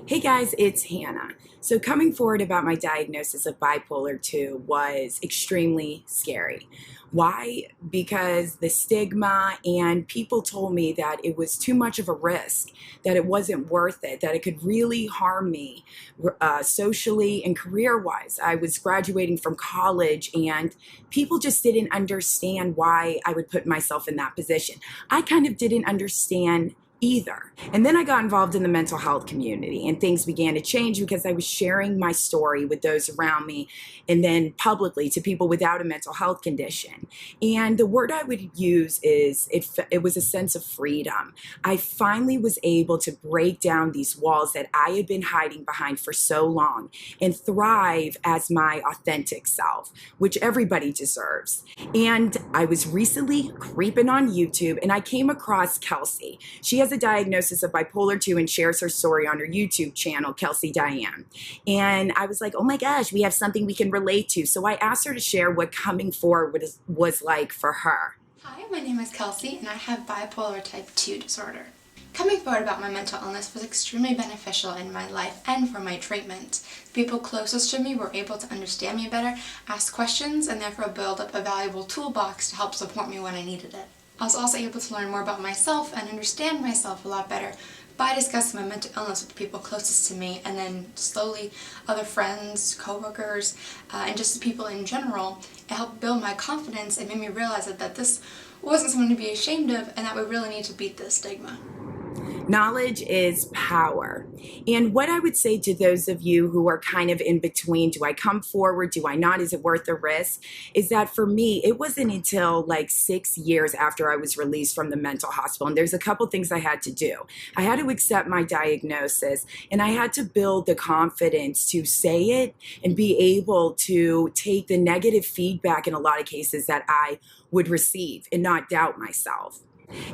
Hey guys, it's Hannah. So, coming forward about my diagnosis of bipolar 2 was extremely scary. Why? Because the stigma and people told me that it was too much of a risk, that it wasn't worth it, that it could really harm me socially and career wise. I was graduating from college and people just didn't understand why I would put myself in that position. I kind of didn't understand either. And then I got involved in the mental health community and things began to change because I was sharing my story with those around me and then publicly to people without a mental health condition. And the word I would use is it was a sense of freedom. I finally was able to break down these walls that I had been hiding behind for so long and thrive as my authentic self, which everybody deserves. And I was recently creeping on YouTube and I came across Kelsey. She has a diagnosis of bipolar 2 and shares her story on her YouTube channel, Kelsey Diane. And I was like, oh my gosh, we have something we can relate to. So I asked her to share what coming forward was like for her. Hi, my name is Kelsey and I have bipolar type 2 disorder. Coming forward about my mental illness was extremely beneficial in my life and for my treatment. The people closest to me were able to understand me better, ask questions, and therefore build up a valuable toolbox to help support me when I needed it. I was also able to learn more about myself and understand myself a lot better by discussing my mental illness with the people closest to me, and then slowly other friends, coworkers, and just the people in general. It helped build my confidence and made me realize that this wasn't something to be ashamed of and that we really need to beat this stigma. Knowledge is power. And what I would say to those of you who are kind of in between, do I come forward, do I not, is it worth the risk? Is that for me, it wasn't until like 6 years after I was released from the mental hospital. And there's a couple things I had to do. I had to accept my diagnosis and I had to build the confidence to say it and be able to take the negative feedback in a lot of cases that I would receive and not doubt myself.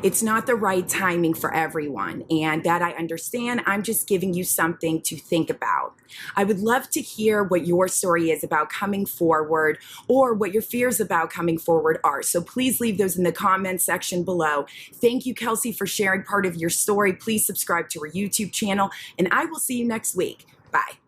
It's not the right timing for everyone, and that I understand. I'm just giving you something to think about. I would love to hear what your story is about coming forward or what your fears about coming forward are. So please leave those in the comments section below. Thank you, Kelsey, for sharing part of your story. Please subscribe to our YouTube channel, and I will see you next week. Bye.